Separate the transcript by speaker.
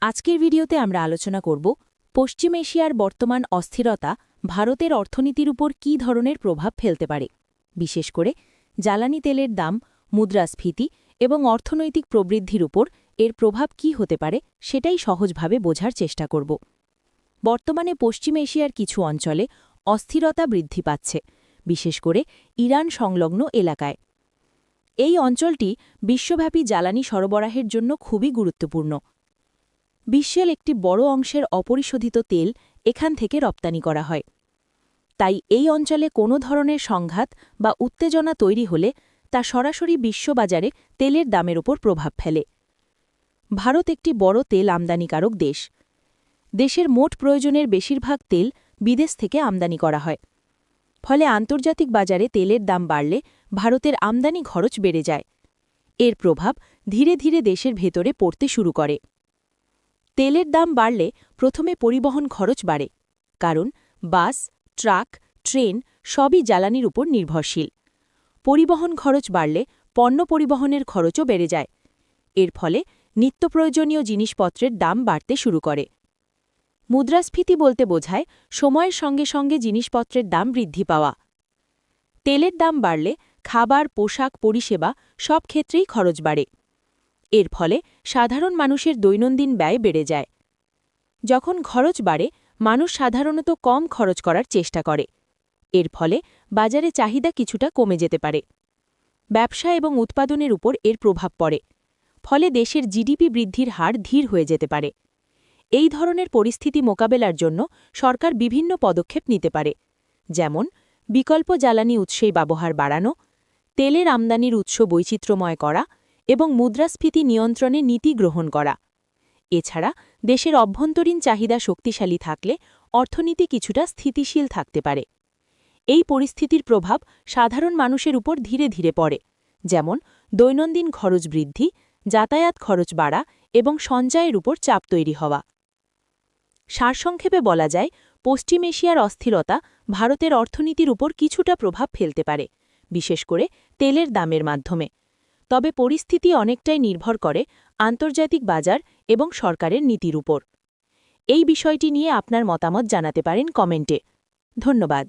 Speaker 1: আজকের ভিডিওতে আমরা আলোচনা করব পশ্চিম এশিয়ার বর্তমান অস্থিরতা ভারতের অর্থনীতির উপর কী ধরনের প্রভাব ফেলতে পারে, বিশেষ করে জ্বালানি তেলের দাম, মুদ্রাস্ফীতি এবং অর্থনৈতিক প্রবৃদ্ধির উপর এর প্রভাব কী হতে পারে সেটাই সহজভাবে বোঝার চেষ্টা করব। বর্তমানে পশ্চিম এশিয়ার কিছু অঞ্চলে অস্থিরতা বৃদ্ধি পাচ্ছে, বিশেষ করে ইরান সংলগ্ন এলাকায়। এই অঞ্চলটি বিশ্বব্যাপী জ্বালানি সরবরাহের জন্য খুবই গুরুত্বপূর্ণ। বিশ্বের একটি বড় অংশের অপরিশোধিত তেল এখান থেকে রপ্তানি করা হয়। তাই এই অঞ্চলে কোনো ধরনের সংঘাত বা উত্তেজনা তৈরি হলে তা সরাসরি বিশ্ববাজারে তেলের দামের ওপর প্রভাব ফেলে। ভারত একটি বড় তেল আমদানিকারক দেশ। দেশের মোট প্রয়োজনের বেশিরভাগ তেল বিদেশ থেকে আমদানি করা হয়। ফলে আন্তর্জাতিক বাজারে তেলের দাম বাড়লে ভারতের আমদানি খরচ বেড়ে যায়। এর প্রভাব ধীরে ধীরে দেশের ভেতরে পড়তে শুরু করে। তেলের দাম বাড়লে প্রথমে পরিবহন খরচ বাড়ে, কারণ বাস, ট্রাক, ট্রেন সবই জ্বালানির উপর নির্ভরশীল। পরিবহন খরচ বাড়লে পণ্য পরিবহনের খরচও বেড়ে যায়। এর ফলে নিত্যপ্রয়োজনীয় জিনিসপত্রের দাম বাড়তে শুরু করে। মুদ্রাস্ফীতি বলতে বোঝায় সময়ের সঙ্গে সঙ্গে জিনিসপত্রের দাম বৃদ্ধি পাওয়া। তেলের দাম বাড়লে খাবার, পোশাক, পরিষেবা সব ক্ষেত্রেই খরচ বাড়ে। এর ফলে সাধারণ মানুষের দৈনন্দিন ব্যয় বেড়ে যায়। যখন খরচ বাড়ে, মানুষ সাধারণত কম খরচ করার চেষ্টা করে। এর ফলে বাজারে চাহিদা কিছুটা কমে যেতে পারে। ব্যবসা এবং উৎপাদনের উপর এর প্রভাব পড়ে, ফলে দেশের জিডিপি বৃদ্ধির হার ধীর হয়ে যেতে পারে। এই ধরনের পরিস্থিতি মোকাবেলার জন্য সরকার বিভিন্ন পদক্ষেপ নিতে পারে, যেমন বিকল্প জ্বালানি উৎসের ব্যবহার বাড়ানো, তেলের আমদানির উৎস বৈচিত্র্যময় করা এবং মুদ্রাস্ফীতি নিয়ন্ত্রণে নীতি গ্রহণ করা। এছাড়া দেশের অভ্যন্তরীণ চাহিদা শক্তিশালী থাকলে অর্থনীতি কিছুটা স্থিতিশীল থাকতে পারে। এই পরিস্থিতির প্রভাব সাধারণ মানুষের উপর ধীরে ধীরে পড়ে, যেমন দৈনন্দিন খরচ বৃদ্ধি, যাতায়াত খরচ বাড়া এবং সঞ্চয়ের উপর চাপ তৈরি হওয়া। সারসংক্ষেপে বলা যায়, পশ্চিম এশিয়ার অস্থিরতা ভারতের অর্থনীতির উপর কিছুটা প্রভাব ফেলতে পারে, বিশেষ করে তেলের দামের মাধ্যমে। তবে পরিস্থিতি অনেকটাই নির্ভর করে আন্তর্জাতিক বাজার এবং সরকারের নীতির উপর। এই বিষয়টি নিয়ে আপনার মতামত জানাতে পারেন কমেন্টে। ধন্যবাদ।